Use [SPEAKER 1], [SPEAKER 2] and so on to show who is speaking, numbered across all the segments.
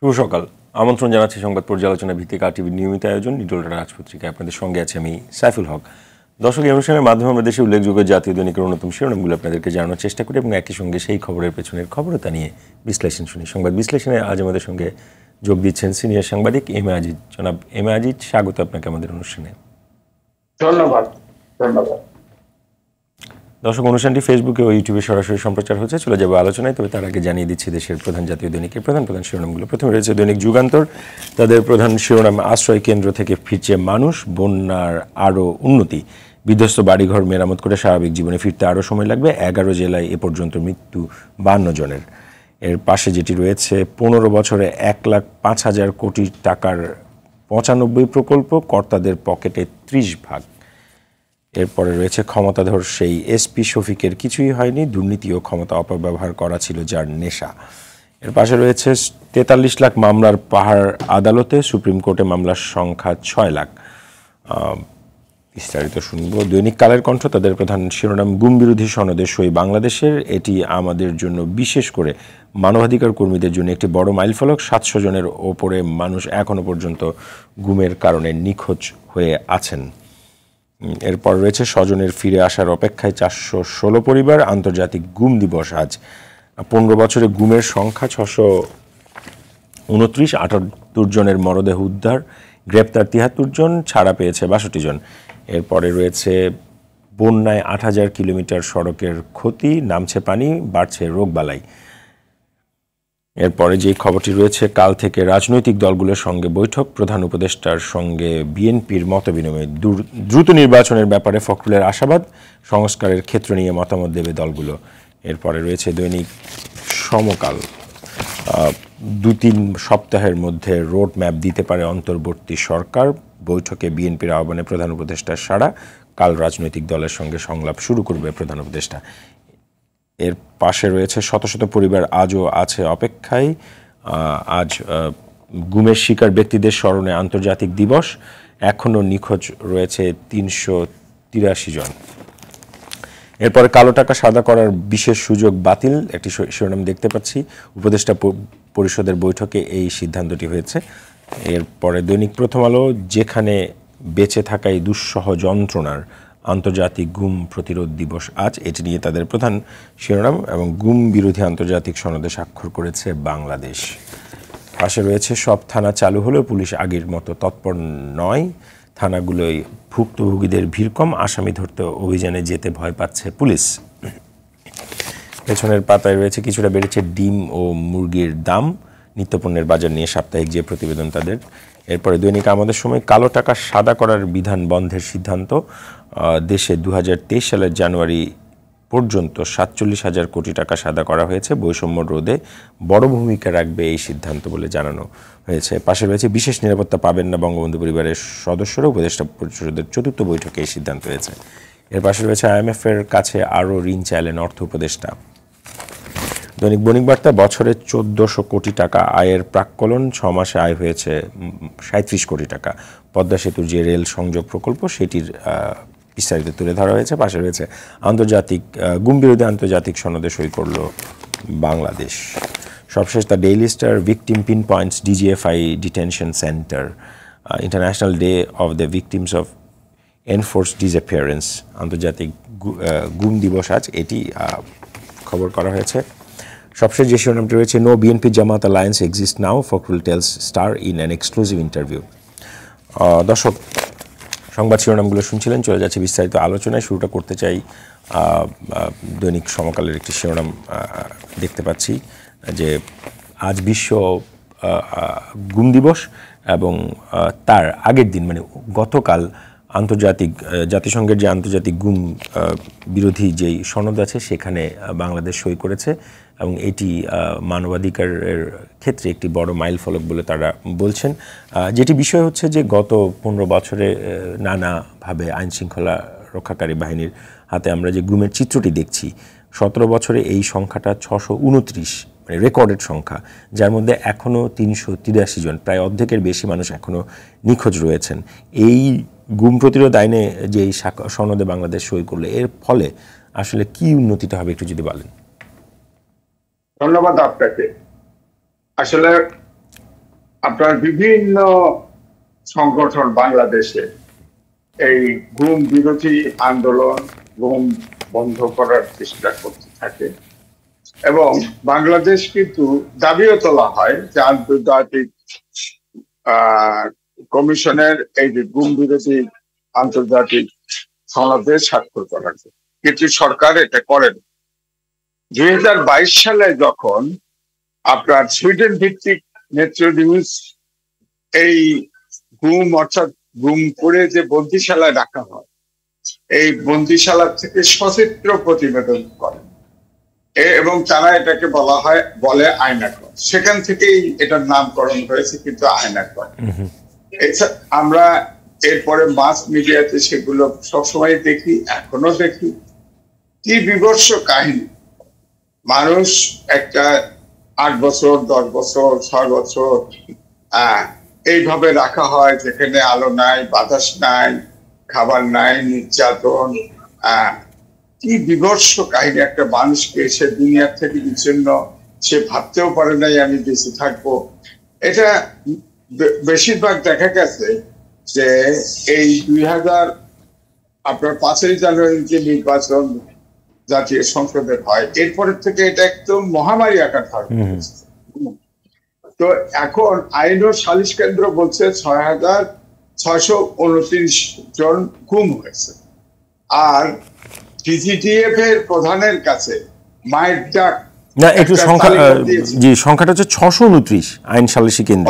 [SPEAKER 1] শুভ সকাল। আমন্ত্রণ জানাচ্ছি সংবাদ পর্যালোচনা ভিত্তিক আরটিভির নিয়মিত আয়োজন নিটোল রাজপত্রিকা। আপনাদের সঙ্গে আছি আমি সাইফুল হক। দর্শক, এই অনুষ্ঠানের মাধ্যমে আমরা দেশের উল্লেখযোগ্য জাতীয় দৈনিকের অন্যতম শিরোনামগুলো আপনাদেরকে জানানোর চেষ্টা করি এবং একই সঙ্গে সেই খবরের পেছনের খবরতা নিয়ে বিশ্লেষণ শুনি। সংবাদ বিশ্লেষণে আজ আমাদের সঙ্গে যোগ দিচ্ছেন সিনিয়র সাংবাদিক এম এ আজিজ। জনাব এম এ আজিজ, স্বাগত আপনাকে আমাদের অনুষ্ঠানে।
[SPEAKER 2] ধন্যবাদ।
[SPEAKER 1] দর্শক, অনুষ্ঠানটি ফেসবুকে ও ইউটিউবে সরাসরি সম্প্রচার হচ্ছে। চলে যাবো আলোচনায়, তবে তার আগে জানিয়ে দিচ্ছি দেশের প্রধান জাতীয় দৈনিকের প্রধান শিরোনামগুলো। প্রথমে রয়েছে দৈনিক যুগান্তর। তাদের প্রধান শিরোনাম, আশ্রয় কেন্দ্র থেকে ফিরছে মানুষ, বন্যার আরও উন্নতি, বিধ্বস্ত বাড়িঘর মেরামত করে স্বাভাবিক জীবনে ফিরতে আরও সময় লাগবে। 11 জেলায় এ পর্যন্ত মৃত্যু 52 জনের। এর পাশে যেটি রয়েছে, 15 বছরে 1,05,000 কোটি টাকার 95 প্রকল্প, কর্তাদের পকেটে 30 ভাগ। এরপরে রয়েছে ক্ষমতাধর সেই এসপি শফিকের কিছুই হয়নি, দুর্নীতি ও ক্ষমতা অপব্যবহার করা ছিল যার নেশা। এর পাশে রয়েছে 43 লাখ মামলার পাহাড় আদালতে, সুপ্রিম কোর্টে মামলার সংখ্যা 6 লাখ। বিস্তারিত শুনব। দৈনিক কালের কণ্ঠ, তাদের প্রধান শিরোনাম, গুম বিরোধী সনদে সই বাংলাদেশের, এটি আমাদের জন্য, বিশেষ করে মানবাধিকার কর্মীদের জন্য একটি বড় মাইলফলক। 700 জনের ওপরে মানুষ এখনও পর্যন্ত গুমের কারণে নিখোঁজ হয়ে আছেন। এরপর রয়েছে স্বজনের ফিরে আসার অপেক্ষায় 416 পরিবার, আন্তর্জাতিক গুম দিবস আজ। 15 বছরে গুমের সংখ্যা 629, 78 জনের মরদেহ উদ্ধার, গ্রেপ্তার 73 জন, ছাড়া পেয়েছে 62 জন। এরপরে রয়েছে বন্যায় 8,000 কিলোমিটার সড়কের ক্ষতি, নামছে পানি, বাড়ছে রোগবালাই। এরপরে যে খবরটি রয়েছে, কাল থেকে রাজনৈতিক দলগুলোর সঙ্গে বৈঠক, প্রধান উপদেষ্টার সঙ্গে বিএনপির মতবিনিময়, দ্রুত নির্বাচনের ব্যাপারে ফখরুলের আশাবাদ, সংস্কারের ক্ষেত্র নিয়ে মতামত দেবে দলগুলো। এরপরে রয়েছে দৈনিক সমকাল, 2-3 সপ্তাহের মধ্যে রোড ম্যাপ দিতে পারে অন্তর্বর্তী সরকার, বৈঠকে বিএনপির আহ্বানে প্রধান উপদেষ্টার সাড়া, কাল রাজনৈতিক দলের সঙ্গে সংলাপ শুরু করবে প্রধান উপদেষ্টা। এর পাশে রয়েছে শত শত পরিবার আজও আছে অপেক্ষায়, আজ গুমের শিকার ব্যক্তিদের স্মরণে আন্তর্জাতিক দিবস, এখনও নিখোঁজ রয়েছে 383 জন। এরপরে কালো টাকা সাদা করার বিশেষ সুযোগ বাতিল, একটি শিরোনাম দেখতে পাচ্ছি। উপদেষ্টা পরিষদের বৈঠকে এই সিদ্ধান্তটি হয়েছে। এরপরে দৈনিক প্রথম আলো, যেখানে বেঁচে থাকাই দুঃসহ যন্ত্রণার, আন্তর্জাতিক গুম প্রতিরোধ দিবস আজ, এটি নিয়ে তাদের প্রধান শিরোনাম। এবং গুম বিরোধী আন্তর্জাতিক সনদে স্বাক্ষর করেছে বাংলাদেশ। পাশে রয়েছে সব থানা চালু হলেও পুলিশ আগের মতো তৎপর নয়, থানাগুলোয় ভুক্তভোগীদের ভিড় কম, আসামি ধরতে অভিযানে যেতে ভয় পাচ্ছে পুলিশ। পেছনের পাতায় রয়েছে কিছুটা বেড়েছে ডিম ও মুরগির দাম, নিত্যপণ্যের বাজার নিয়ে সাপ্তাহিক যে প্রতিবেদন তাদের। এরপরে দৈনিক আমাদের সময়, কালো টাকা সাদা করার বিধান বন্ধের সিদ্ধান্ত, দেশে 2023 সালের জানুয়ারি পর্যন্ত 47,000 কোটি টাকা সাদা করা হয়েছে, বৈষম্য রোধে বড় ভূমিকা রাখবে এই সিদ্ধান্ত বলে জানানো হয়েছে। পাশে রয়েছে বিশেষ নিরাপত্তা পাবেন না বঙ্গবন্ধু পরিবারের সদস্যরা, উপদেষ্টা পরিষদের 4র্থ বৈঠকে এই সিদ্ধান্ত হয়েছে। এর পাশে রয়েছে IMF-এর কাছে আরও ঋণ চাইলেন অর্থ উপদেষ্টা। দৈনিক বণিক বার্তা, বছরে 1400 কোটি টাকা আয়ের প্রাক্কলন, 6 মাসে আয় হয়েছে 37 কোটি টাকা। পদ্মা সেতুর যে রেল সংযোগ প্রকল্প, সেটির বিস্তারিত তুলে ধরা হয়েছে। পাশে রয়েছে আন্তর্জাতিক গুম বিরোধী আন্তর্জাতিক সনদে সই করল বাংলাদেশ। সবশেষ the daily star, victim pin points DGFI detention centre, international day of the victims of enforced disappearance, আন্তর্জাতিক গুম দিবস আজ, এটি খবর করা হয়েছে। সবশেষ যে শিরোনামটি রয়েছে, no BNP Jamaat alliance exist now, Fakhrul tells Star in an exclusive interview. দর্শক, সংবাদ শিরোনামগুলো শুনছিলেন, চলে যাচ্ছে বিস্তারিত আলোচনায়। শুরুটা করতে চাই দৈনিক সমকালের একটি শিরোনাম দেখতে পাচ্ছি যে আজ বিশ্ব গুম দিবস, এবং তার আগের দিন মানে গতকাল জাতিসংঘের যে আন্তর্জাতিক গুম বিরোধী যেই সনদ আছে সেখানে বাংলাদেশ সই করেছে, এবং এটি মানবাধিকারের ক্ষেত্রে একটি বড় মাইলফলক বলে তারা বলছেন। যেটি বিষয় হচ্ছে যে গত 15 বছরে নানাভাবে আইনশৃঙ্খলা রক্ষাকারী বাহিনীর হাতে আমরা যে গুমের চিত্রটি দেখছি, 17 বছরে এই সংখ্যাটা 629, মানে রেকর্ডেড সংখ্যা, যার মধ্যে এখনও 383 জন, প্রায় অর্ধেকের বেশি মানুষ এখনও নিখোঁজ রয়েছেন। এই গুম প্রতিরোধ আইনে যে এই সনদে বাংলাদেশ সই করলে এর ফলে আসলে কি উন্নতিটা হবে একটু যদি বলেন।
[SPEAKER 2] ধন্যবাদ আপনাকে। আসলে আপনার বিভিন্ন সংগঠন বাংলাদেশে এই গুম বিরোধী আন্দোলন, গুম বন্ধ করার চেষ্টা করতে থাকে এবং বাংলাদেশ কিন্তু দাবিও তোলা হয় যে আন্তর্জাতিক কমিশনের এই যে গুম বিরোধী আন্তর্জাতিক সনদে স্বাক্ষর করার জন্য, কিন্তু সরকার এটা করেন। 2022 সালে যখন আপনার সুইডেন ভিত্তিক নেত্র নিউজ এই গুম অর্থাৎ গুম করে যে বন্দিশালায় রাখা হয়, এই বন্দিশালা থেকে সচিত্র প্রতিবেদন করেন এবং তারা এটাকে বলে আয়নাঘর। সেখান থেকেই এটার নামকরণ হয়েছে কিন্তু আয়নাঘর। আমরা এরপরে মাস মিডিয়াতে সেগুলো সবসময় দেখি, এখনো দেখি। কি বিভৎস কাহিনী! মানুষ একটা 8 বছর, 10 বছর, 6 বছর এইভাবে রাখা হয়, যেখানে আলো নাই, বাতাস নাই, খাবার নাই, নির্যাতন। কি বিভৎস কাহিনী! একটা মানুষকে সে দুনিয়ার থেকে বিচ্ছিন্ন, সে ভাবতেও পারে নাই আমি বেঁচে থাকবো। এটা বেশিরভাগ দেখা গেছে যে এই 5ই জানুয়ারি যে নির্বাচন জাতীয় সংসদের হয়, এরপরের থেকে এটা একদম মহামারী আকার ধারণ করেছে। তো এখন আইন ও সালিশ কেন্দ্র বলছে 6,629 জন গুম হয়েছে। আর ডিজিটিএফ এর প্রধানের কাছে মায়ের ডাক,
[SPEAKER 1] না একটু সংখ্যাটা হচ্ছে 629 আইন সালিশি কেন্দ্র।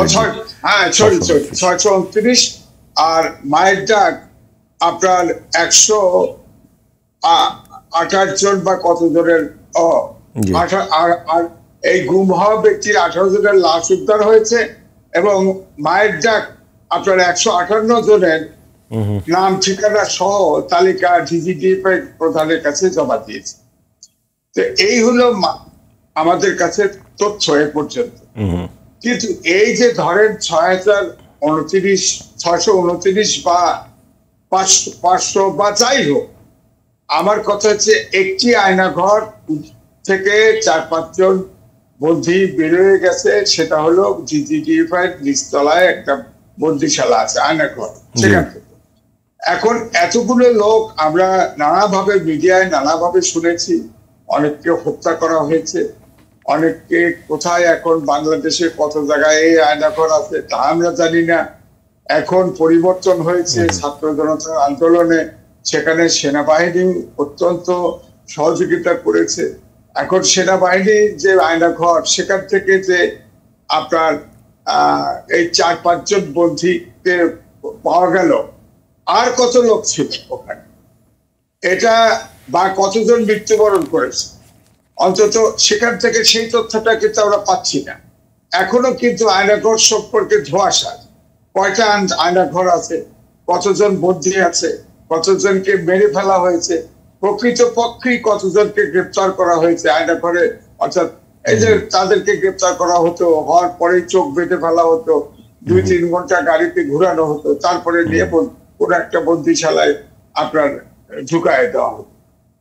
[SPEAKER 2] হ্যাঁ, 629। আর মায়ের ডাক আপনার 128 জন বা কত জনের। আর এই গুম হওয়া ব্যক্তির 18 জনের লাশ উদ্ধার হয়েছে এবং মায়ের ডাক আপনার 158 জনের নাম ঠিকানা সহ তালিকা ডিজিটিএফ প্রধানের কাছে জমা দিয়েছে। তো এই হলো আমাদের কাছে তথ্য এ পর্যন্ত। কিন্তু এই যে ধরেন 629 বা 500 বা যাই হোক, আমার কথা হচ্ছে একটি আয়নাঘর থেকে 4-5 জন বন্দী বেরোয় গেছে। সেটা হলো ডিজিটিএফ এর নিচতলায় একটা বন্দিশালা আছে, আয়নাঘর। সেখান থেকে এখন এতগুলো লোক আমরা নানাভাবে মিডিয়ায় নানাভাবে শুনেছি। অনেককে হত্যা করা হয়েছে, অনেককে কোথায় এখন বাংলাদেশে কত জায়গায় এই আয়নাঘর আছে তা আমরা জানি না। এখন পরিবর্তন হয়েছে ছাত্র জনতার আন্দোলনে, সেখানে সেনাবাহিনী অত্যন্ত সহযোগিতা করেছে। এখন সেনাবাহিনীর যে আয়নাঘর, সেখান থেকে যে আপনার এই 4-5 জন বন্দীকে পাওয়া গেল, আর কত লোক ছিল ওখানে, এটা বা কতজন মৃত্যুবরণ করেছে, অন্তত সেখান থেকে সেই তথ্যটা কিন্তু আমরা পাচ্ছি না। এখনো কিন্তু আয়নাঘর সম্পর্কে ধোঁয়াশা। কয়টা আয়নাঘর আছে, কতজন বন্দী আছে, কতজনকে মেরে ফেলা হয়েছে, প্রকৃতপক্ষেই কতজনকে গ্রেপ্তার করা হয়েছে আয়নাঘরে। অর্থাৎ এই যে তাদেরকে গ্রেপ্তার করা হতো, হওয়ার পরে চোখ বেঁধে ফেলা হতো, 2-3 ঘন্টা গাড়িতে ঘুরানো হতো, তারপরে নিয়ে কোন একটা বন্দিশালায় আপনার ঢুকায় দেওয়া হতো।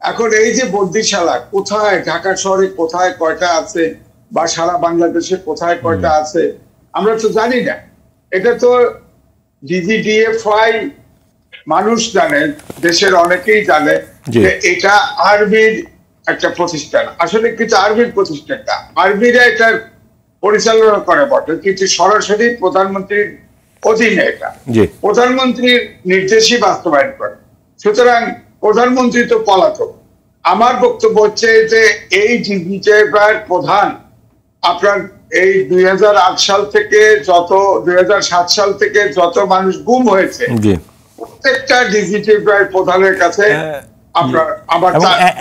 [SPEAKER 2] এখন এই যে বন্দিশালা কোথায়, ঢাকা শহরে কোথায় কয়টা আছে বা সারা বাংলাদেশে কোথায় কয়টা আছে আমরা তো জানি না। এটা তো ডিজিডিএফআই মানুষ জানে, দেশের অনেকেই জানে যে এটা আর্মির একটা প্রতিষ্ঠান। আসলে কিন্তু আর্মির প্রতিষ্ঠানটা, আর্মিরা এটা পরিচালনা করে বটে, কিন্তু সরাসরি প্রধানমন্ত্রীর অধীনে এটা প্রধানমন্ত্রীর নির্দেশই বাস্তবায়ন করে। সুতরাং প্রধানমন্ত্রী তো পলাতক। আমার বক্তব্য হচ্ছে যে এই ডিজিটিএফআই প্রধান আপনার এই 2008 সাল থেকে 2007 সাল থেকে যত মানুষ গুম হয়েছে, প্রত্যেকটা ডিজিটিএফআই প্রধানের কাছে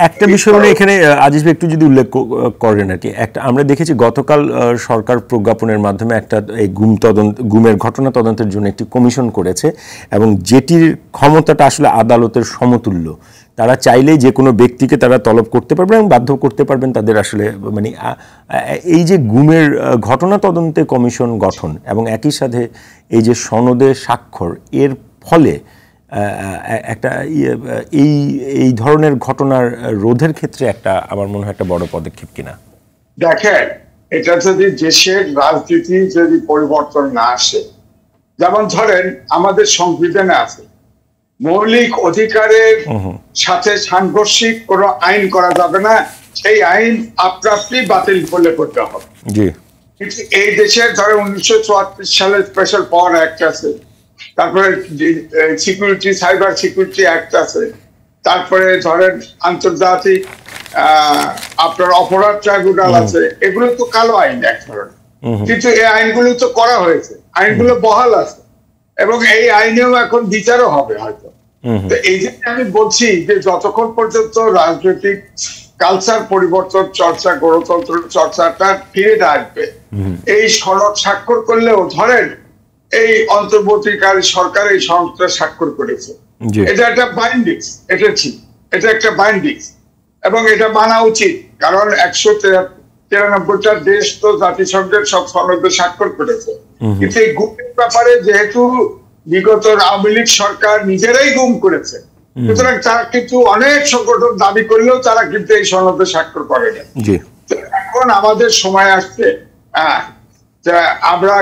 [SPEAKER 1] একটা বিষয় হলো এখানে আজিজ ভাই একটু যদি উল্লেখ করেন আর কি। একটা আমরা দেখেছি গতকাল সরকার প্রজ্ঞাপনের মাধ্যমে একটা এই গুমের ঘটনা তদন্তের জন্য একটি কমিশন করেছে এবং যেটির ক্ষমতাটা আসলে আদালতের সমতুল্য। তারা চাইলেই যে কোনো ব্যক্তিকে তারা তলব করতে পারবেন এবং বাধ্য করতে পারবেন তাদের আসলে মানে এই যে গুমের ঘটনা তদন্তে কমিশন গঠন এবং একই সাথে এই যে সনদে স্বাক্ষর, এর ফলে একটা এই এই ধরনের ঘটনার রোধের ক্ষেত্রে একটা আমার মনে হয় একটা বড় পদক্ষেপ কিনা?
[SPEAKER 2] দেখেন, এটা যদি দেশের রাজনীতি যদি পরিবর্তন না আসে, যেমন ধরেন আমাদের সংবিধানে আছে মৌলিক অধিকারের সাথে সাংঘর্ষিক কোনো আইন করা যাবে না, সেই আইন আপনি বাতিল করলে করতে হবে। কিন্তু এই দেশের ধরেন 1974 সালে স্পেশাল পাওয়ার অ্যাক্ট আছে, তারপরে সিকিউরিটি সাইবার সিকিউরিটি অ্যাক্ট আছে, তারপরে ধরেন আন্তর্জাতিক আপনার অপরাধ ট্রাইব্যুনাল আছে, এগুলো তো কালো আইন এক ধরনের, কিন্তু এই আইনগুলো তো করা হয়েছে, আইনগুলো বহাল আছে এবং এই আইনেও এখন বিচারও হবে হয়তো। তো এই যে আমি বলছি যে যতক্ষণ পর্যন্ত রাজনৈতিক কালচার পরিবর্তন চর্চা, গণতন্ত্র চর্চাটা ফিরে আসবে, এই সনদ স্বাক্ষর করলেও ধরেন এই অন্তর্বর্তীকালীন সরকার এই সনদটা স্বাক্ষর করেছে, এটা একটা বাইন্ডিংস, এটা ঠিক, এটা একটা বাইন্ডিংস এবং এটা মানা উচিত, কারণ 193টা দেশ তো জাতিসংঘের সব সনদে স্বাক্ষর করেছে। কিন্তু এই গুমের ব্যাপারে যেহেতু বিগত আওয়ামী লীগ সরকার নিজেরাই গুম করেছে, সুতরাং তারা কিন্তু অনেক সংগঠন দাবি করলেও তারা কিন্তু এই সনদে স্বাক্ষর করে না। এখন আমাদের সময় আসছে আমরা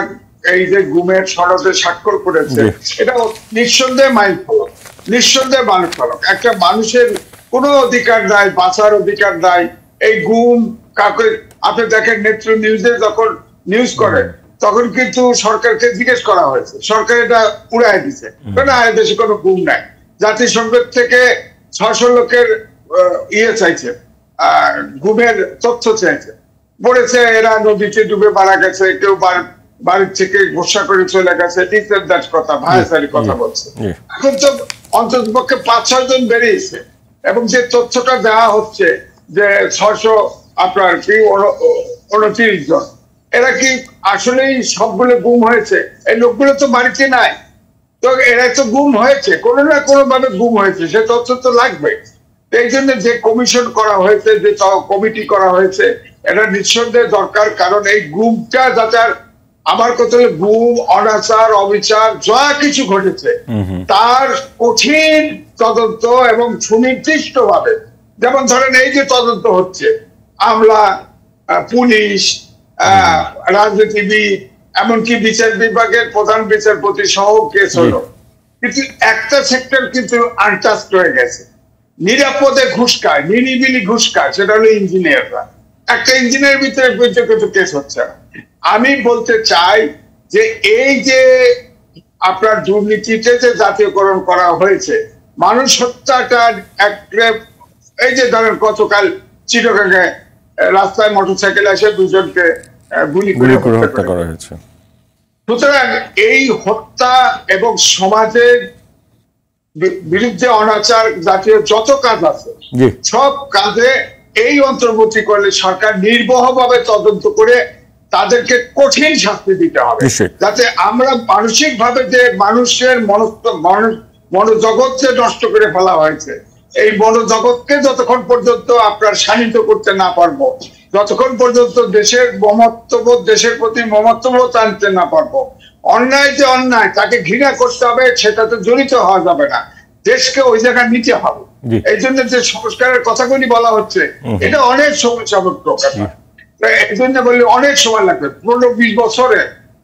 [SPEAKER 2] এই যে গুমের সনদে স্বাক্ষর করেছে, এটা নিঃসন্দেহে মাইল ফলক, নিঃসন্দেহে মাইল ফলক। একটা মানুষের কোনো অধিকার নাই, বাঁচার অধিকার নাই। এই গুম কাকে আপনি দেখেন নেত্র নিউজে যখন নিউজ করে তখন কিন্তু সরকারকে জিজ্ঞেস করা হয়েছে, সরকার এটা উড়াই দিছে, না দেশে কোনো গুম নাই। জাতিসংঘ থেকে 600 লোকের চাইছে, গুমের তথ্য চাইছে, বলেছে এরা নদীতে ডুবে মারা গেছে, কেউ বাড়ির থেকে গোসা করে চলে গেছে, কথা ভাইসারি কথা বলছে। এখন তো অন্ততপক্ষে 5-6 জন বেরিয়েছে এবং যে তথ্যটা দেওয়া হচ্ছে যে 600 আপনার কি 29 জন, এরা কি আসলেই সবগুলো গুম হয়েছে? এই লোকগুলো তো বাড়িতে নাই, তো এরা তো গুম হয়েছে, কোনো না কোনো ভাবে গুম হয়েছে, সে তথ্য তো লাগবে। এই জন্য যে কমিশন করা হয়েছে, যে কমিটি করা হয়েছে, এটা নিঃসন্দেহে দরকার, কারণ এই গুমটা যাতে আমার কথা হলো গুম, অনাচার, অবিচার যা কিছু ঘটেছে তার কঠিন তদন্ত এবং সুনির্দিষ্ট ভাবে, যেমন ধরেন এই যে তদন্ত হচ্ছে, আমলা, পুলিশ, রাজনীতিবিদ, এমনকি বিচার বিভাগের প্রধান বিচারপতি সহ কেস হলো, কিন্তু একটা সেক্টর কিন্তু আনটাস্ট হয়ে গেছে, নিরাপদে ঘুষ খায়, নিরিবিলি ঘুষ খায়, সেটা হলো ইঞ্জিনিয়াররা। একটা ইঞ্জিনিয়ার ভিতরে কিছু কেস হচ্ছে না। আমি বলতে চাই যে এই যে আপনার দুর্নীতিতে যে জাতীয়করণ করা হয়েছে, মানুষ হত্যাটার এই যে ধরেন গতকাল চিটাগাঙে রাস্তায় মোটরসাইকেল এসে 2 জনকে গুলি করে হত্যা করা হয়েছে। সুতরাং এই হত্যা এবং সমাজের বিরুদ্ধে অনাচার জাতীয় যত কাজ আছে, সব কাজে এই অন্তর্বর্তী করলে সরকার নির্ভরভাবে তদন্ত করে তাদেরকে কঠিন শাস্তি দিতে হবে, যাতে আমরা মানসিক ভাবে যে মানুষের মনোজগৎ যে নষ্ট করে ফেলা হয়েছে, এই মনোজগৎকে যতক্ষণ পর্যন্ত আপনার শানিত করতে না পারবো, যতক্ষণ পর্যন্ত দেশের মমত্ববোধ, দেশের প্রতি মমত্ববোধ আনতে না পারবো, অন্যায় যে অন্যায় তাকে ঘৃণা করতে হবে, সেটাতে জড়িত হওয়া যাবে না, দেশকে ওই জায়গায় নিতে হবে। এই জন্য যে সংস্কারের কথাগুলি বলা হচ্ছে, এটা অনেক সময় সাপেক্ষ কথা, এই জন্য বললে অনেক সময় লাগবে। 15-20 বছরে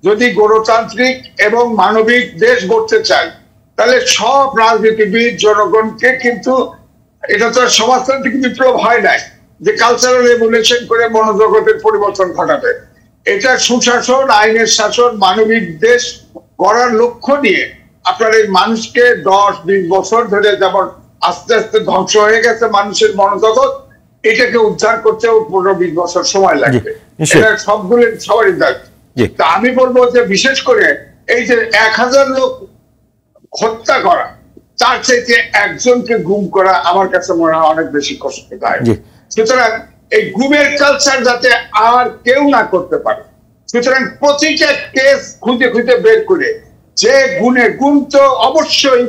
[SPEAKER 2] যদি গণতান্ত্রিক এবং মানবিক দেশ গড়তে চাই, তাহলে সব রাজনীতিবিদ, জনগণকে কিন্তু, এটা তো সমাজতান্ত্রিক বিপ্লব হয় নাই যে কালচারাল রেভলিউশন করে মনোজগতের পরিবর্তন ঘটাবে। এটা সুশাসন, আইনের শাসন, মানবিক দেশ গড়ার লক্ষ্য নিয়ে আপনার এই মানুষকে 10-20 বছর ধরে যেমন আস্তে আস্তে ধ্বংস হয়ে গেছে মানুষের মনোজগৎ, এটাকে উদ্ধার করতেও 15-20 বছর সময় লাগবে। এটা সবগুলো সবারই দায়িত্ব। তা আমি বলবো যে বিশেষ করে এই যে 1000 লোক হত্যা করা, তার চাইতে একজনকে গুম করা আমার কাছে মনে হয় অনেক বেশি কষ্টদায়ক। সুতরাং এই গুমের কালচার যাতে আর কেউ না করতে পারে, সুতরাং প্রতিটা কেস খুঁজে খুঁজে বের করে, যে গুম তো অবশ্যই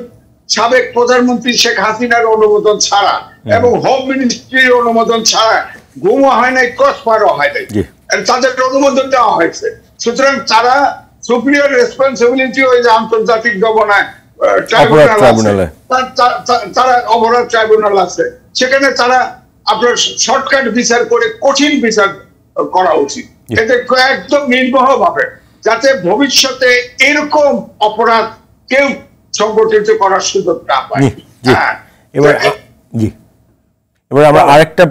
[SPEAKER 2] সাবেক প্রধানমন্ত্রী শেখ হাসিনার অনুমোদন ছাড়া এবং হোম মিনিস্ট্রির অনুমোদন ছাড়া গুমও হয় নাই, ক্রসফায়ারও হয় নাই, তাদের অনুমোদন দেওয়া হয়েছে। সুতরাং তারা সুপ্রিয়র রেসপন্সিবিলিটি ওই যে আন্তর্জাতিক
[SPEAKER 1] ট্রাইব্যুনালে
[SPEAKER 2] তারা অপরাধ ট্রাইব্যুনাল আছে, সেখানে তারা আপনার শর্টকাট বিচার করে কঠিন বিচার করা উচিত, এতে একদম নির্মহ ভাবে, যাতে ভবিষ্যতে এরকম অপরাধ কেউ সংগঠিত করার সুযোগ না পায়।
[SPEAKER 1] এবার আমরা আরেকটা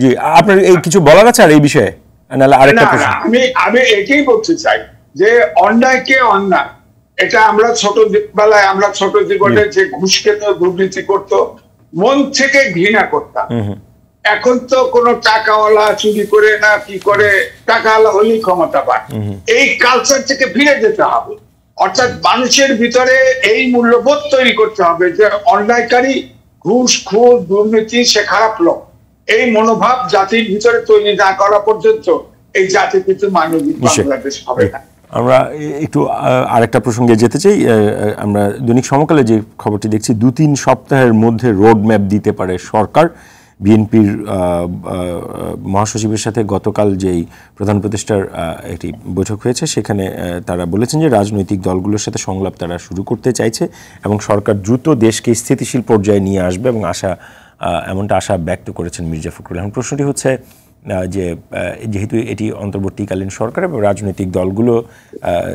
[SPEAKER 1] জি, আপনার এই কিছু বলার আছে আর এই বিষয়ে?
[SPEAKER 2] আমি এটাই বলতে চাই যে অন্যায়কে অন্যায়, এটা আমরা ছোটবেলায়, আমরা ছোট জীবনে যে ঘুষ খেত, দুর্নীতি করত, মন থেকে ঘৃণা করতাম। এখন তো কোনো টাকাওয়ালা চুরি করে না কি করে, টাকাওয়ালা হলেই ক্ষমতা পায়। এই কালচার থেকে ফিরে যেতে হবে, অর্থাৎ মানুষের ভিতরে এই মূল্যবোধ তৈরি করতে হবে যে অন্যায়কারী, ঘুষ খোর, দুর্নীতি সে খারাপ লোক। এই মনোভাব জাতির ভিতরে তৈরি না করা পর্যন্ত এই জাতি কিন্তু মানবিক বাংলাদেশ হবে না।
[SPEAKER 1] আমরা একটু আরেকটা প্রসঙ্গে যেতে চাই। আমরা দৈনিক সমকালে যে খবরটি দেখছি, 2-3 সপ্তাহের মধ্যে রোড ম্যাপ দিতে পারে সরকার। বিএনপির মহাসচিবের সাথে গতকাল যেই প্রধান উপদেষ্টার একটি বৈঠক হয়েছে, সেখানে তারা বলেছেন যে রাজনৈতিক দলগুলোর সাথে সংলাপ তারা শুরু করতে চাইছে এবং সরকার দ্রুত দেশকে স্থিতিশীল পর্যায়ে নিয়ে আসবে এবং এমনটা আশা ব্যক্ত করেছেন মির্জা ফখরুল। এখন প্রশ্নটি হচ্ছে যে যেহেতু এটি অন্তর্বর্তীকালীন সরকার এবং রাজনৈতিক দলগুলো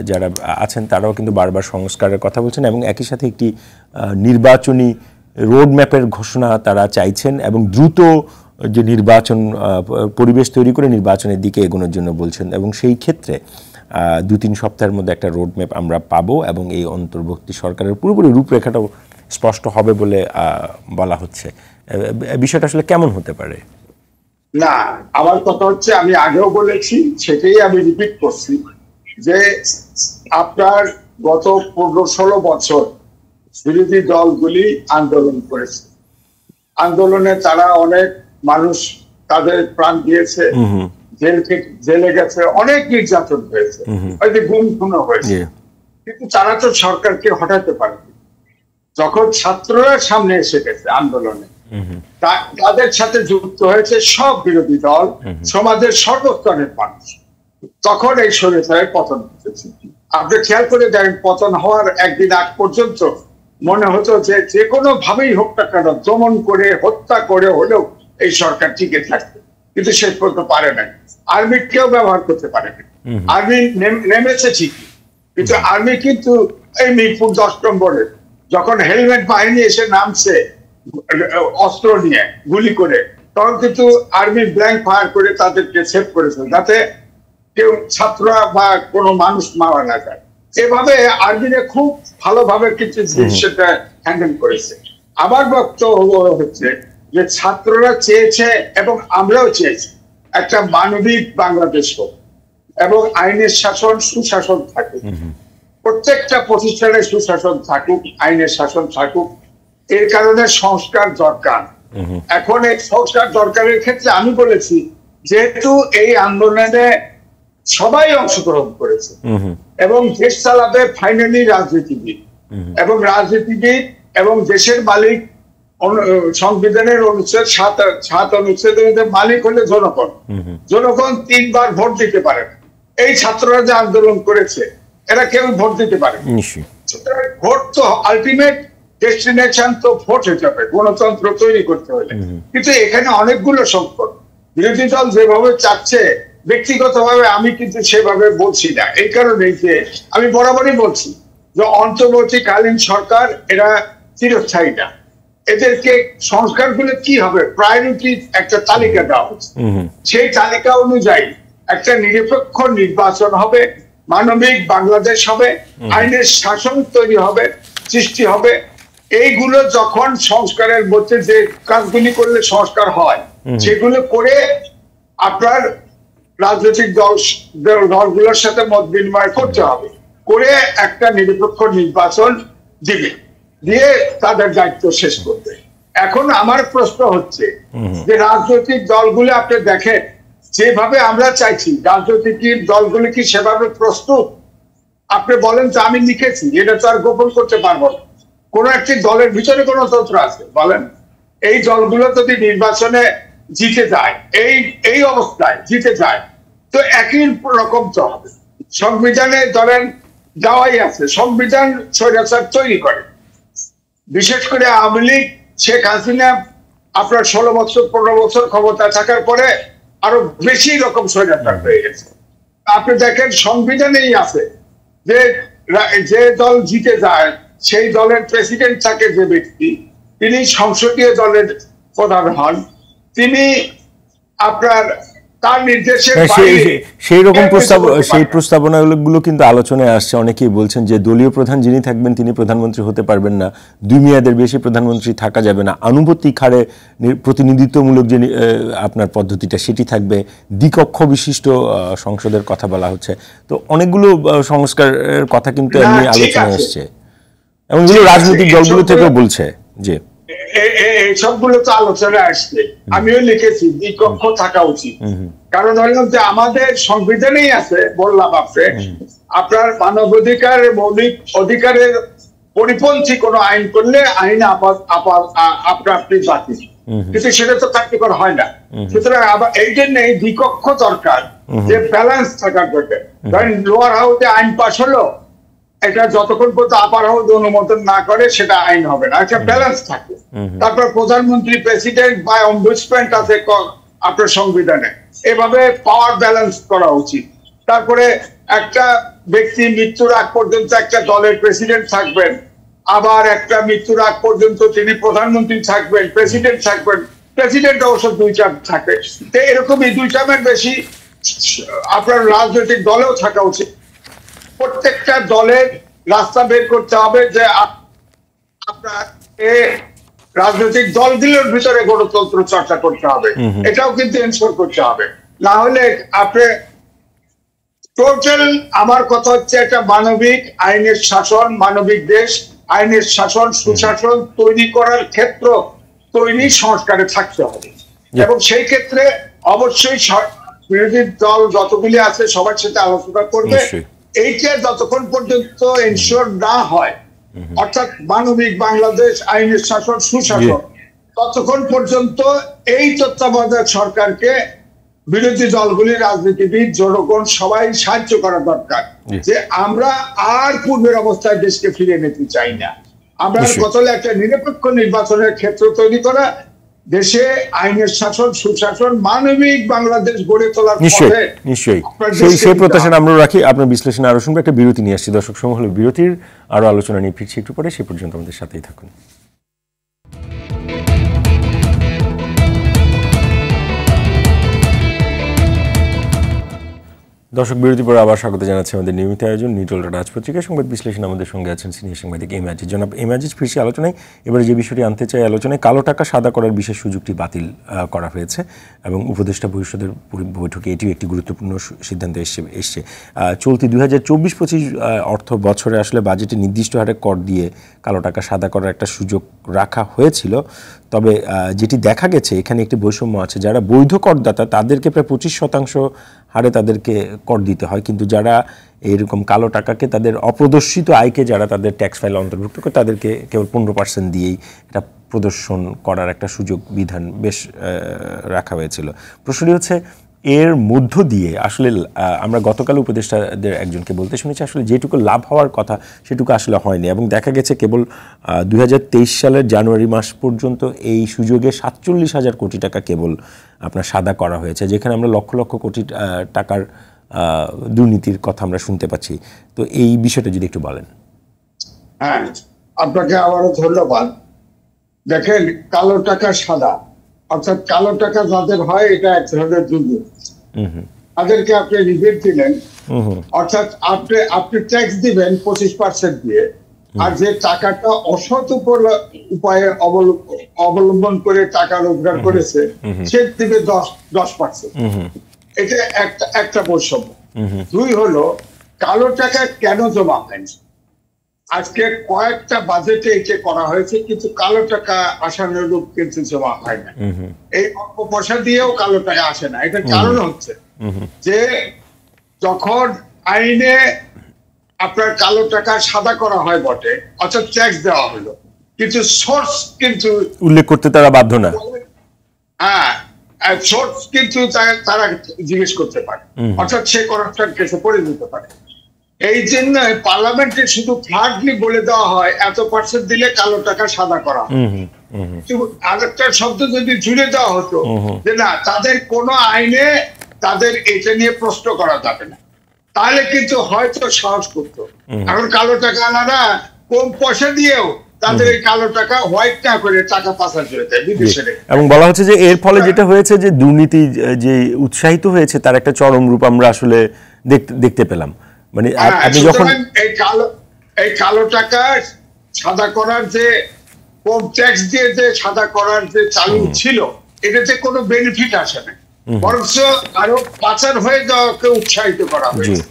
[SPEAKER 1] যারা আছেন তারাও কিন্তু বারবার সংস্কারের কথা বলছেন এবং একই সাথে একটি নির্বাচনী রোড ম্যাপের ঘোষণা তারা চাইছেন এবং দ্রুত যে নির্বাচন পরিবেশ তৈরি করে নির্বাচনের দিকে এগোনোর জন্য বলছেন এবং সেই ক্ষেত্রে 2-3 সপ্তাহের মধ্যে একটা রোড ম্যাপ আমরা পাবো এবং এই অন্তর্বর্তী সরকারের পুরোপুরি রূপরেখাটাও স্পষ্ট হবে বলে বলা হচ্ছে। বিষয়টা আসলে কেমন হতে পারে?
[SPEAKER 2] না, আমার কথা হচ্ছে, আমি আগেও বলেছি, সেটাই আমি রিপিট করছি, যে আপনার গত 15-16 বছর বিরোধী দলগুলি আন্দোলন করেছে। আন্দোলনে তারা অনেক মানুষ তাদের প্রাণ দিয়েছে, জেলে গেছে, অনেক নির্যাতন হয়েছে, হয়তো গুম খুনও হয়েছে, কিন্তু তারা তো সরকারকে হটাতে পারেনি। যখন ছাত্ররা সামনে এসে গেছে আন্দোলনে, তাদের সাথে যুক্ত হয়েছে সব বিরোধী দল, সমাজের সর্বস্তরের মানুষ, তখন এই স্বৈরাচারের পতন ঘটেছে। আপনি খেয়াল করে দেখেন, পতন হওয়ার একদিন আগ পর্যন্ত মনে হতো যে কোনো ভাবেই হোক না কেন, দমন করে হত্যা করে হলেও এই সরকার টিকে থাকবে, কিন্তু শেষ পর্যন্ত পারে নাই। আর্মি কেউ ব্যবহার করতে পারে না। আর্মি নেমেছে ঠিকই, কিন্তু আর্মি কিন্তু এই মিরপুর 10 নম্বরে যখন হেলমেট বাহিনী এসে নামছে অস্ত্র নিয়ে গুলি করে, তখন কিন্তু আর্মি ব্ল্যাঙ্ক ফায়ার করে তাদেরকে সেভ করেছে, যাতে কেউ ছাত্ররা বা কোনো মানুষ মারা না যায়। এভাবে আর্মিরা খুব ভালোভাবে কিছু জিনিসটা হ্যান্ডেল করেছে। আমার বক্তব্য হচ্ছে যে ছাত্ররা চেয়েছে এবং আমরাও চেয়েছি একটা মানবিক বাংলাদেশ হোক এবং আইনের শাসন, সুশাসন থাকুক, প্রত্যেকটা প্রতিষ্ঠানে সুশাসন থাকুক, আইনের শাসন থাকুক। এর কারণে সংস্কার দরকার। এখন এই সংস্কার দরকারের ক্ষেত্রে আমি বলেছি, যেহেতু এই আন্দোলনে সবাই অংশগ্রহণ করেছে এবং দেশ চালাবে ফাইনালি রাজনীতিবিদ, এবং রাজনীতিবিদ এবং দেশের মালিক সংবিধানের অনুচ্ছেদ 7 অনুচ্ছেদের মালিক হলে জনগণ। জনগণ 3 বার ভোট দিতে পারে। এই ছাত্ররা যে আন্দোলন করেছে এরা কেউ ভোট দিতে পারে, ভোট তো আলটিমেট ডেস্টিনেশন তো ভোট হয়ে যাবে গণতন্ত্র তৈরি করতে হলে। কিন্তু এখানে অনেকগুলো সংকট, বিরোধী দল যেভাবে চাচ্ছে, ব্যক্তিগতভাবে আমি কিন্তু সেভাবে বলছি না। এই কারণে যে আমি বরাবরই বলছি যে অন্তর্বর্তীকালীন সরকার এরা চিরস্থায়ী না, এদেরকে সংস্কারগুলো কি হবে প্রায়োরিটি একটা তালিকা দেওয়া হচ্ছে, সেই তালিকা অনুযায়ী একটা নিরপেক্ষ নির্বাচন হবে, মানবিক বাংলাদেশ হবে, আইনের শাসন তৈরি হবে, সৃষ্টি হবে। এইগুলো যখন সংস্কারের মধ্যে যে কাজগুলি করলে সংস্কার হয়, সেগুলো করে আপনার রাজনৈতিক দলগুলোর সাথে মত বিনিময় করতে হবে, করে একটা নিরপেক্ষ নির্বাচন দিয়ে তাদের দায়িত্ব শেষ করবে। এখন আমার প্রশ্ন হচ্ছে যে রাজনৈতিক দলগুলো আপনি দেখেন, যেভাবে আমরা চাইছি রাজনৈতিক দলগুলো কি সেভাবে প্রস্তুত? আপনি বলেন যে আমি লিখেছি, এটা তো আর গোপন করতে পারবো না। কোন একটি দলের ভিতরে গণতন্ত্র আছে বলেন? এই দলগুলো যদি নির্বাচনে জিতে যায়, এই অবস্থায় জিতে যায়, তো একই রকম তো হবে। সংবিধানে ধরেন যাওয়াই আছে। সংবিধান স্বৈরাচার তৈরি করে, বিশেষ করে আওয়ামী লীগ, শেখ হাসিনা আপনার 16 বছর 15 বছর ক্ষমতা থাকার পরে আরো বেশি রকম স্বৈরাচার হয়ে গেছে। আপনি দেখেন সংবিধানেই আছে যে যে দল জিতে যায় সেই দলের প্রেসিডেন্ট থাকে যে ব্যক্তি, তিনি সংসদীয় দলের প্রধান হন, তিনি আপনার তার নির্দেশের
[SPEAKER 1] সেই রকম সেই প্রস্তাবনাগুলো কিন্তু আলোচনায় আসছে। অনেকেই বলছেন যে দলীয় প্রধান যিনি থাকবেন তিনি প্রধানমন্ত্রী হতে পারবেন না, 2 মেয়াদের বেশি প্রধানমন্ত্রী থাকা যাবে না, আনুপাতিক হারে প্রতিনিধিত্বমূলক যে আপনার পদ্ধতিটা সেটি থাকবে, দ্বিকক্ষ বিশিষ্ট সংসদের কথা বলা হচ্ছে। তো অনেকগুলো সংস্কারের কথা কিন্তু এমনি আলোচনায় আসছে এবং এগুলো রাজনৈতিক দলগুলো থেকেও বলছে। যে
[SPEAKER 2] সবগুলো তো আলোচনায় আসছে, আমিও লিখেছি দ্বিকক্ষ থাকা উচিত। কারণ হলো যে আমাদের সংবিধানেই আছে, বললাম আপনার মানবাধিকার, মৌলিক অধিকারের পরিপন্থী কোন আইন করলে আইন আপনা আপনি বাতিল, কিন্তু সেটা তো কার্যকর হয় না। সুতরাং আবার এই জন্যই দ্বিকক্ষ দরকার, যে ব্যালেন্স থাকার দরকার। ধরেন লোয়ার হাউসে আইন পাস হলো, এটা যতক্ষণ পর্যন্ত আপার হাউস অনুমোদন না করে সেটা আইন হবে না, একটা ব্যালেন্স থাকে। তারপর প্রধানমন্ত্রী, প্রেসিডেন্ট বা অম্বুডসম্যান আছে আপনার সংবিধানে, এভাবে পাওয়ার ব্যালেন্স করা উচিত। তারপরে একটা ব্যক্তি মৃত্যুর আগ পর্যন্ত একটা দলের প্রেসিডেন্ট থাকবেন, আবার একটা মৃত্যুর আগ পর্যন্ত তিনি প্রধানমন্ত্রী থাকবেন, প্রেসিডেন্ট থাকবেন। প্রেসিডেন্ট অবশ্য 2 টার্ম থাকে, তো এরকমই 2 টার্মের বেশি আপনার রাজনৈতিক দলেও থাকা উচিত। প্রত্যেকটা দলের রাস্তা বের করতে হবে যে আপনার রাজনৈতিক দলগুলোর ভিতরে গণতন্ত্র চর্চা করতে হবে, এটাও কিন্তু এনশোর করতে হবে। না হলে আপনি টোটাল, আমার কথা হচ্ছে একটা মানবিক আইনের শাসন, মানবিক দেশ, আইনের শাসন, সুশাসন তৈরি করার ক্ষেত্র তৈরি সংস্কারে থাকতে হবে। এবং সেই ক্ষেত্রে অবশ্যই বিরোধী দল যতগুলি আছে সবার সাথে আলোচনা করবে। এইটা যতক্ষণ পর্যন্ত এনশোর না হয়, অর্থাৎ মানবিক বাংলাদেশ, আইনের শাসন, সুশাসন, ততক্ষণ পর্যন্ত এই তত্ত্বাবধায়ক সরকারকে বিরোধী দলগুলি, রাজনীতিবিদ, জনগণ সবাই সাহায্য করা দরকার, যে আমরা আর পূর্বের অবস্থায় দেশকে ফিরে নিতে চাই না। আমরা কত একটা নিরপেক্ষ নির্বাচনের ক্ষেত্র তৈরি করা, দেশে আইনের শাসন, সুশাসন, মানবিক বাংলাদেশ গড়ে তোলার পথে
[SPEAKER 1] নিশ্চয়ই সেই প্রত্যাশা আমরা রাখি। আপনার বিশ্লেষণে আরো শুনবো। একটা বিরতি নিয়ে আসছি দর্শক সমূহ, হলো বিরতির আরো আলোচনা নিয়ে ফিরছি একটু পরে। সে পর্যন্ত আমাদের সাথেই থাকুন। দর্শক, বিরতি পরে আবার স্বাগত জানাচ্ছি আমাদের নিয়মিত আয়োজন নিউট্রাল রাজপত্রিকা সংবাদ বিশ্লেষণ। আমাদের সঙ্গে আছেন সিনিয়র সাংবাদিক এম আজিজ। জনাব এম আজিজ, ফিরছি আলোচনায়। এবারে যে বিষয়টি আনতে চাই আলোচনায়, কালো টাকা সাদা করার বিশেষ সুযোগটি বাতিল করা হয়েছে এবং উপদেষ্টা পরিষদের বৈঠকে এটিও একটি গুরুত্বপূর্ণ সিদ্ধান্ত এসছে। চলতি 2024-25 অর্থ বছরে আসলে বাজেটে নির্দিষ্ট হারে কর দিয়ে কালো টাকা সাদা করার একটা সুযোগ রাখা হয়েছিল। তবে যেটি দেখা গেছে, এখানে একটি বৈষম্য আছে। যারা বৈধ করদাতা তাদেরকে প্রায় 25% হারে তাদেরকে কর দিতে হয়, কিন্তু যারা এরকম কালো টাকাকে, তাদের অপ্রদর্শিত আয়কে যারা তাদের ট্যাক্স ফাইল অন্তর্ভুক্ত করে, তাদেরকে কেবল 15% দিয়েই এটা প্রদর্শন করার একটা সুযোগ বিধান বেশ রাখা হয়েছিল। প্রশ্নটি হচ্ছে, এর মধ্য দিয়ে আসলে আমরা গতকাল উপদেষ্টাদের একজনকে বলতে শুনেছি আসলে যেটুকু লাভ হওয়ার কথা সেটুকু আসলে হয়নি, এবং দেখা গেছে কেবল 2023 সালের জানুয়ারি মাস পর্যন্ত এই সুযোগে 47,000 কোটি টাকা কেবল আপনার সাদা করা হয়েছে, যেখানে আমরা লক্ষ লক্ষ কোটি টাকার দুর্নীতির কথা আমরা শুনতে পাচ্ছি। তো এই বিষয়টা যদি একটু বলেন।
[SPEAKER 2] হ্যাঁ, আপনাকে আবারও ধন্যবাদ। দেখেন, কালো টাকা সাদা, অর্থাৎ কালো টাকা যাদের হয় এটা এক ধরনের দুর্নীতি। তাদেরকে আপনি রিবেট দিলেন, অর্থাৎ আপনি ট্যাক্স দিবেন 25% দিয়ে, আর যে টাকাটা অসৎ উপায়ে অবলম্বন করে টাকা রোজগার করেছে সে দিবে 10%। এটা একটা বৈষম্য। 2 হলো, কালো টাকা কেন জমা হয়নি? আজকে কয়েকটা বাজেটে এটা করা হয়েছে, কিন্তু কালো টাকা আশানুরূপ কিন্তু জমা হয় না। এই অল্প পয়সা দিয়েও কালো টাকা আসে না। এটার কারণ হচ্ছে যে যখন আইনে আপনার কালো টাকা সাদা করা হয় বটে, অর্থাৎ ট্যাক্স দেওয়া হলো, কিন্তু সোর্স কিন্তু
[SPEAKER 1] উল্লেখ করতে তারা বাধ্য না।
[SPEAKER 2] হ্যাঁ, সোর্স কিন্তু তারা জিজ্ঞেস করতে পারে, অর্থাৎ সে করাপশন কেসে পড়ে যেতে পারে। এই জন্য পার্লামেন্টে শুধু ফ্ল্যাটলি বলে দেওয়া হয় এত পার্সেন্ট দিলে কালো টাকা সাদা করা হয়। আরেকটা শব্দ যদি জুড়ে দেওয়া হতো যে না, তাদের কোনো আইনে তাদের এটা নিয়ে প্রশ্ন করা যাবে না, তাহলে কিন্তু হয়তো সাহস করতো। এখন কালো টাকা আনারা কম পয়সা দিয়েও তাদের এই কালো টাকা হোয়াইট না করে টাকা পাচার করে দেয় বিদেশে।
[SPEAKER 1] এবং বলা হচ্ছে যে এর ফলে যেটা হয়েছে যে দুর্নীতি যে উৎসাহিত হয়েছে তার একটা চরম রূপ আমরা আসলে দেখতে পেলাম। মানে আপনি যখন
[SPEAKER 2] এই কালো টাকা সাদা করার যে কম ট্যাক্স দিয়ে যে সাদা করার যে চালু ছিল, এটাতে কোনো বেনিফিট আসে না, বরঞ্চ আরো পাচার হয়ে যাওয়াকে উৎসাহিত করা হয়েছে।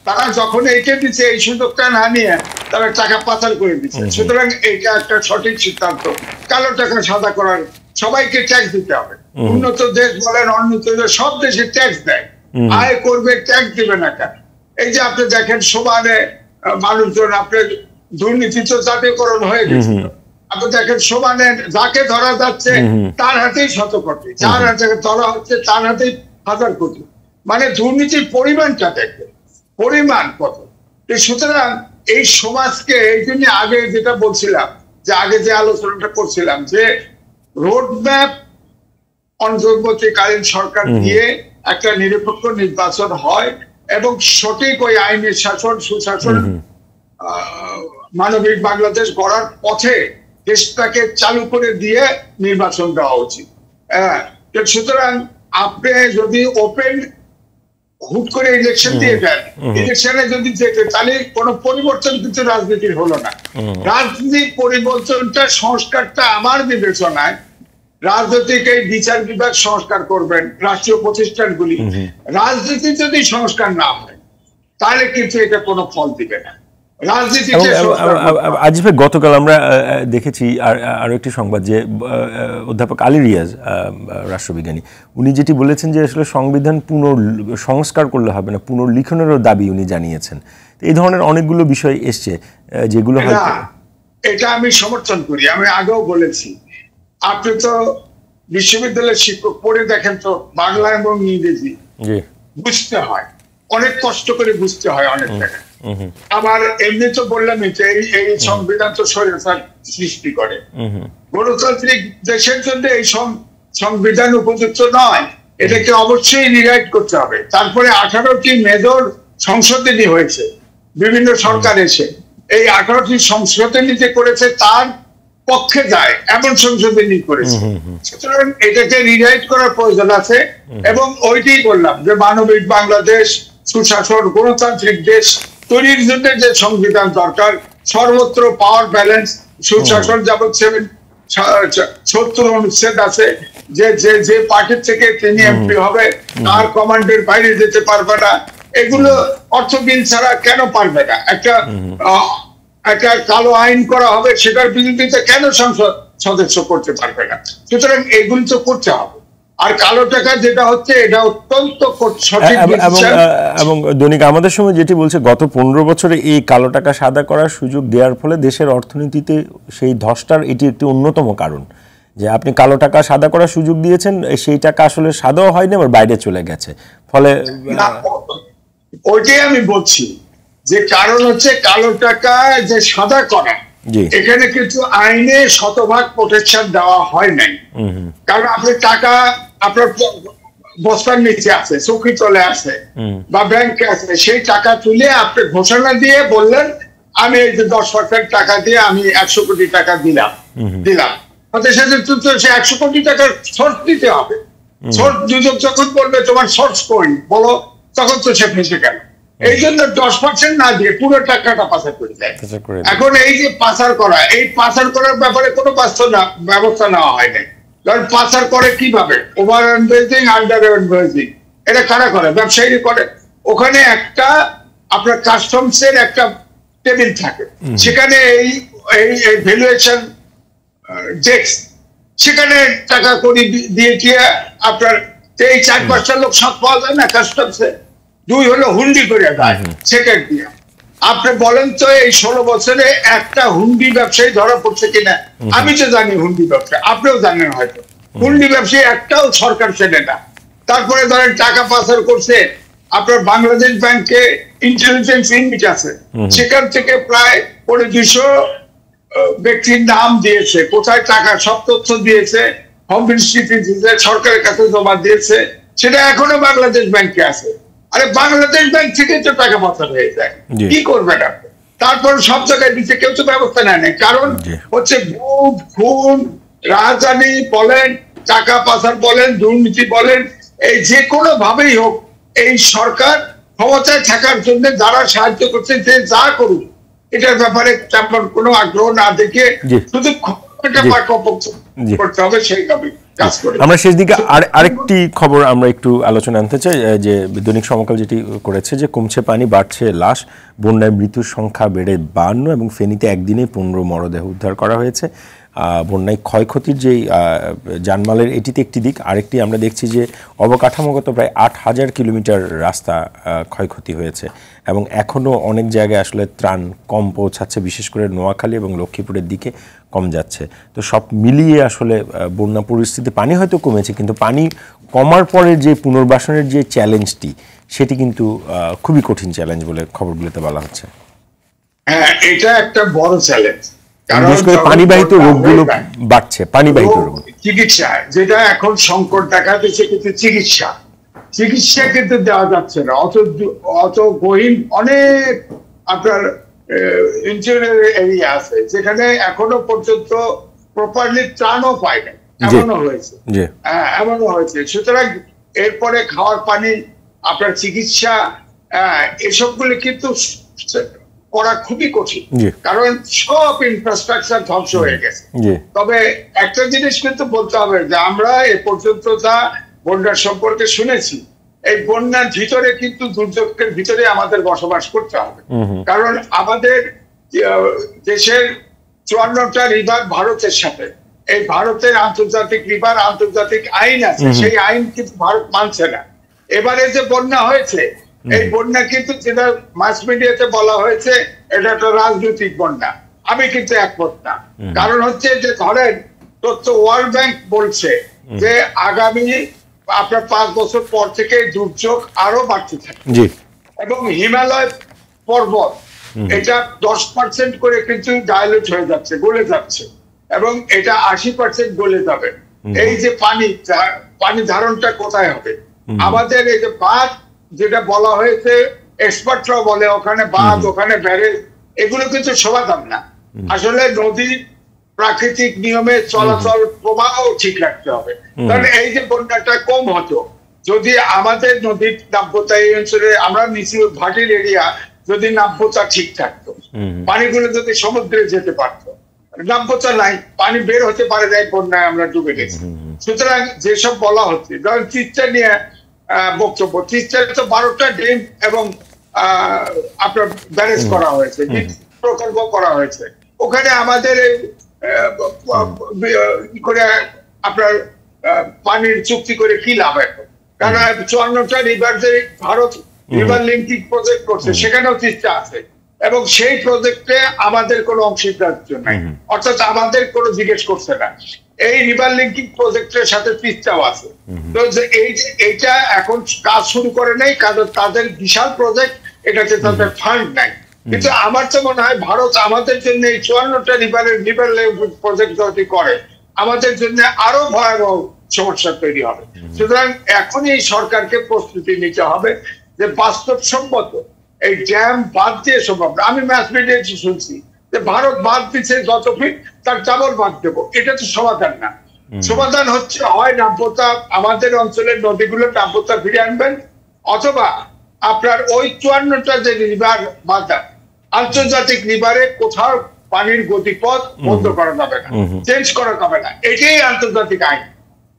[SPEAKER 2] তারা যখন এইটা দিচ্ছে, এই সুযোগটা না নিয়ে তারা টাকা পাচার করে দিচ্ছে। সুতরাং এটা একটা সঠিক সিদ্ধান্ত, কালো টাকা সাদা করার। সবাইকে ট্যাক্স দিতে হবে, উন্নত দেশ বলেন উন্নত দেশ, সব দেশে ট্যাক্স দেয়, আয় করবে, ট্যাক্স দিবে না কেন? এই যে আপনি দেখেন সমানে মানুষজন, আপনার দুর্নীতি তো জাতীয়করণ হয়ে গেছে, আপনি দেখেন সমানে যাকে ধরা যাচ্ছে তার হাতেই 100 কোটি, যার হাতে ধরা হচ্ছে তার হাতেই 1000 কোটি। মানে দুর্নীতির পরিমাণটা দেখবে, পরিমাণ কত। সুতরাং এই সমাজকে, এই জন্য আগে যেটা বলছিলাম, যে আগে যে আলোচনাটা করছিলাম, যে রোডম্যাপ অন্তর্বর্তীকালীন সরকার দিয়ে একটা নিরপেক্ষ নির্বাচন হয় এবং সঠিক ওই আইনের শাসন, সুশাসন, মানবিক বাংলাদেশ গড়ার পথে দেশটাকে চালু করে দিয়ে নির্বাচন দেওয়া উচিত। সুতরাং আপনি যদি ওপেন হুট করে ইলেকশন দিয়ে দেন, ইলেকশনে যদি যেতে, তাহলে কোনো পরিবর্তন কিন্তু রাজনীতির হলো না। রাজনীতির পরিবর্তনটা, সংস্কারটা আমার বিবেচনায় রাজনৈতিক এই বিচার বিভাগ সংস্কার করবেন, রাষ্ট্রীয় প্রতিষ্ঠানগুলি। রাজনীতি যদি সংস্কার না হয় তাহলে কিন্তু এটা কোনো ফল দিবে না।
[SPEAKER 1] আজিফ ভাই, গতকাল আমরা দেখেছি আরো একটি সংবাদ, যে অধ্যাপক আলী রিয়াজ, রাষ্ট্রবিজ্ঞানী, উনি যেটি বলেছেন যে আসলে সংবিধান সংস্কার করলে হবে না, পুনর্লিখনেরও দাবি উনি জানিয়েছেন। এই ধরনের অনেকগুলো বিষয় এসছে যেগুলো হয়তো,
[SPEAKER 2] এটা আমি সমর্থন করি। আমি আগেও বলেছি, আপনি তো বিশ্ববিদ্যালয়ের শিক্ষক, পড়ে দেখেন তো বাংলা এবং ইংরেজি বুঝতে হয়, অনেক কষ্ট করে বুঝতে হয় অনেক জায়গায়। আবার এমনি তো বললামই যে এই সংবিধান তো স্বৈরাচার সৃষ্টি করে। গণতান্ত্রিক দেশের জন্য এই সংবিধান উপযুক্ত নয়, এটাকে অবশ্যই রিরাইট করতে হবে। তারপরে 18টি মেজর সংশোধনী হয়েছে বিভিন্ন সরকার এসে, এই 18টি সংশোধনী যে করেছে তার পক্ষে যায় এমন সংশোধনী করেছে। সুতরাং এটাকে রিরাইট করার প্রয়োজন আছে। এবং ওইটাই বললাম যে মানবিক বাংলাদেশ, সুশাসন, গণতান্ত্রিক দেশ তৈরির জন্য যে সংবিধান দরকার, সর্বত্র পাওয়ার ব্যালেন্স, সুশাসন, যেমন 70 অনুচ্ছেদ আছে, যে পার্টির থেকে তিনি এমপি হবে তার কমান্ডের বাইরে যেতে পারবে না, এগুলো অর্থবিন ছাড়া কেন পারবে না? একটা কালো আইন করা হবে, সেটার বিরোধিতা কেন সংসদ সদস্য করতে পারবে না? সুতরাং এগুলো তো করতে হবে। আর কালো টাকা যেটা হচ্ছে, এটা অত্যন্ত সঠিক।
[SPEAKER 1] এবং দৈনিক আমাদের সময় যেটি বলছে, গত 15 বছরে এই কালো টাকা সাদা করার সুযোগ দেওয়ার ফলে দেশের অর্থনীতিতে সেই ধসটার এটি একটি অন্যতম কারণ, যে আপনি কালো টাকা সাদা করার সুযোগ দিয়েছেন, সেই টাকা আসলে সাদাও হয়নি, আবার বাইরে চলে গেছে। ফলে
[SPEAKER 2] ওইটাই আমি বলছি, যে কারণ হচ্ছে কালো টাকা যে সাদা করা, এখানে কিন্তু আইনে শতভাগ প্রোটেকশন দেওয়া হয় নাই। কারণ আপনার টাকা আপনার বস্তার নিচে আছে, চোখে চলে আসে বা ব্যাংকে আছে, সেই টাকা তুলে আপনি ঘোষণা দিয়ে বললেন আমি এই যে 10% টাকা দিয়ে আমি 100 কোটি টাকা দিলাম। তাদের সাথে সে 100 কোটি টাকার সোর্স দিতে হবে। সোর্স দুদক যখন বলবে তোমার সোর্স কই বলো, তখন তো সে ফেসে গেল। এই জন্য 10% না দিয়ে পুরো টাকাটা পাচার করে দেয়। এখন এই যে পাচার করা, এই পাচার করার ব্যাপারে কোনো ব্যবস্থা নেওয়া হয় নাই। কারণ পাচার করে কিভাবে? ওভার ইনভয়েসিং, আন্ডার ইনভয়েসিং, এটা কারা করে? ব্যবসায়ী করে। ওখানে একটা আপনার কাস্টমসের একটা টেবিল থাকে, সেখানে এই ভ্যালুয়েশন ডেস্ক, সেখানে টাকা করি দিয়ে দিয়ে আপনার এই 4-5টা লোক সব পাওয়া যায় না কাস্টমসে। 2 হলো হুন্ডি করে দেয় সেকেন্ড দিয়ে। আপনি বলেন তো এই 16 বছরে একটা হুন্ডি ব্যবসায়ী ধরা পড়ছে কিনা? আমি তো জানি হুন্ডি ব্যবসা, আপনিও জানেন হয়তো। হুন্ডি ব্যবসায়ী একটাও সরকার চেনে না। তারপরে ধরেন টাকা পাচার করছে আপনার বাংলাদেশ ব্যাংকে ইন্টেলিজেন্স ইউনিট আছে, সেখান থেকে প্রায় 200 ব্যক্তির নাম দিয়েছে, কোথায় টাকা সব তথ্য দিয়েছে, হোম মিনিস্ট্রি দিয়েছে, সরকারের কাছে জমা দিয়েছে, সেটা এখনো বাংলাদেশ ব্যাংকে আছে। আরে বাংলাদেশ ব্যাংক থেকে তো টাকা পাচার হয়ে যায়, কি করবেন আপনি? তারপর সব জায়গায় দিচ্ছে, কেউ তো ব্যবস্থা নেয় না। কারণ হচ্ছে গুম, খুন, রাজধানী বলেন, টাকা পাচার বলেন, দুর্নীতি বলেন, এই যে কোনো ভাবেই হোক এই সরকার ক্ষমতায় থাকার জন্য যারা সাহায্য করছে, যে যা করুক এটার ব্যাপারে তেমন কোনো আগ্রহ না দেখে শুধু করতে হবে সেইভাবে কাজ করে।
[SPEAKER 1] আমরা শেষ দিকে আরেকটি খবর আমরা একটু আলোচনা আনতে চাই, যে দৈনিক সমকাল যেটি করেছে যে কমছে পানি, বাড়ছে লাশ, বন্যায় মৃত্যুর সংখ্যা বেড়ে 52 এবং ফেনীতে একদিনে 15 মরদেহ উদ্ধার করা হয়েছে। বন্যায় ক্ষয়ক্ষতির যেই জানমালের এটিতে একটি দিক, আরেকটি আমরা দেখছি যে অবকাঠামোগত প্রায় 8000 কিলোমিটার রাস্তা ক্ষয়ক্ষতি হয়েছে এবং এখনও অনেক জায়গায় আসলে ত্রাণ কম পৌঁছাচ্ছে, বিশেষ করে নোয়াখালী এবং লক্ষ্মীপুরের দিকে কম যাচ্ছে। তো সব মিলিয়ে আসলে বন্যা পরিস্থিতি, পানি হয়তো কমেছে কিন্তু পানি কমার পরে যে পুনর্বাসনের যে চ্যালেঞ্জটি, সেটি কিন্তু খুবই কঠিন চ্যালেঞ্জ বলে খবরগুলোতে বলা হচ্ছে।
[SPEAKER 2] হ্যাঁ, এটা একটা বড় চ্যালেঞ্জ।
[SPEAKER 1] বিশেষ করে পানিবাহিত রোগগুলো বাড়ছে, পানিবাহিত রোগ,
[SPEAKER 2] চিকিৎসা যেটা এখন সংকট দেখা দিচ্ছে, কিন্তু চিকিৎসা কিন্তু দেওয়া যাচ্ছে না। অত গহীন অনেক আপনার ইন্টেরিয়র এরিয়া আছে যেখানে এখনো পর্যন্ত প্রপারলি ত্রাণও পায় না, এমনও হয়েছে। সুতরাং এরপরে খাওয়ার পানি, আপনার চিকিৎসা, এসবগুলো কিন্তু করা খুবই কঠিন, কারণ সব ইনফ্রাস্ট্রাকচার ধ্বংস হয়ে গেছে। তবে একটা জিনিস কিন্তু বলতে হবে যে আমরা এ পর্যন্ত যা বন্যার সম্পর্কে শুনেছি, এই বন্যার ভিতরে কিন্তু দুর্যোগের ভিতরে আমাদের বসবাস করতে হবে। কারণ আমাদের দেশের 54টা রিভার ভারতের সাথে, এই ভারতের আন্তর্জাতিক রিভার, আন্তর্জাতিক আইন আছে, সেই আইন কিন্তু ভারত মানছে না। এবারে যে বন্যা হয়েছে, এই বন্যা কিন্তু যেটা মাস মিডিয়াতে বলা হয়েছে এটা একটা রাজনৈতিক বন্যা, আমি কিন্তু একমত না। কারণ হচ্ছে যে ধরেন ওয়ার্ল্ড ব্যাংক বলছে যে আগামী আপনার 5 বছর পর থেকে দুর্যোগ আরো বাড়তে থাকে এবং হিমালয় পর্বত এটা 10% করে কিন্তু ডাইলুট হয়ে যাচ্ছে, গলে যাচ্ছে, এবং এটা 80% গলে যাবে। এই যে পানি ধারণটা কোথায় হবে? আমাদের এই যে বাঁধ যেটা বলা হয়েছে, এক্সপার্টরাও বলে ওখানে বাঁধ, ওখানে ব্যারেজ, এগুলো কিন্তু সমাধান না। আসলে নদীর প্রাকৃতিক নিয়মে চলাচল প্রবাহ ঠিক রাখতে হবে। কারণ এই যে বন্যাটা কম হতো যদি আমাদের নদীর নাব্যতা, এই অঞ্চলে আমরা নিচু ভাটির এরিয়া, যদি নাব্যতা ঠিক থাকতো, পানিগুলো যদি সমুদ্রে যেতে পারতো। নাব্যতা নাই, পানি বের হতে পারে নাই, বন্যায় আমরা ডুবে গেছি। সুতরাং যেসব বলা হচ্ছে, ধরেন তিস্তা নিয়ে বক্তব্য, তিস্তায় তো 12টা ড্যাম এবং আপনার ব্যারেজ করা হয়েছে, প্রকল্প করা হয়েছে। ওখানে আমাদের করে আপনার পানির চুক্তি করে কি লাভ এখন? কারণ 54টা রিভার যে ভারত রিভার লিঙ্কিং প্রজেক্ট করছে, সেখানেও তিস্তা আছে এবং সেই প্রজেক্টে আমাদের কোনো অংশীদারিত্ব নাই, অর্থাৎ আমাদের কোনো জিজ্ঞেস করছে না। এই রিভার লিঙ্কিং প্রজেক্টের সাথে তিস্তাও আছে। তো এইটা এখন কাজ শুরু করে নাই, কারণ তাদের বিশাল প্রজেক্ট, এটাতে তাদের ফান্ড নাই। কিন্তু আমার তো মনে হয় ভারত আমাদের জন্য এই 54টা রিভার প্রজেক্ট যদি করে, আমাদের জন্য আরো ভয়াবহ সমস্যা তৈরি হবে। সুতরাং এখনই এই সরকারকে প্রস্তুতি নিতে হবে যে বাস্তবসম্মত এই ড্যাম বাদ দিয়ে সম্ভব না। আমি ম্যাস মিডিয়াতে শুনছি যে ভারত বাদ দিচ্ছে যত ফিট, তার ডাবল বাদ দেবো, এটা তো সমাধান না। সমাধান হচ্ছে হয় নাব্যতা, আমাদের অঞ্চলের নদীগুলো নাব্যতা ফিরে আনবেন, অথবা আপনার ওই 54টা যে রিভার বাধা, আন্তর্জাতিক রিভারে কোথাও পানির গতিপথ বন্ধ করা যাবে না, চেঞ্জ করা যাবে না। এটাই আন্তর্জাতিক আইন।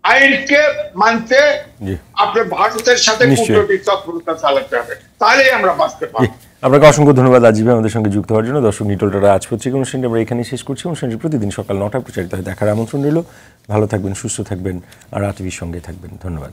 [SPEAKER 2] আইনকে মানতে আপনার ভারতের সাথে কূটনৈতিক তৎপরতা চালাতে হবে, তাহলেই আমরা বাঁচতে পারবো।
[SPEAKER 1] আপনাকে অসংখ্য ধন্যবাদ আজিব আমাদের সঙ্গে যুক্ত হওয়ার জন্য। দর্শক, নিটলটা আজ পত্রিকা অনুষ্ঠানটি আমরা এখানেই শেষ করছি। অনুষ্ঠানটি প্রতিদিন সকাল 9টায় প্রচারিত হয়, দেখার আমন্ত্রণ রইল। ভালো থাকবেন, সুস্থ থাকবেন আর আরটিভির সঙ্গে থাকবেন। ধন্যবাদ।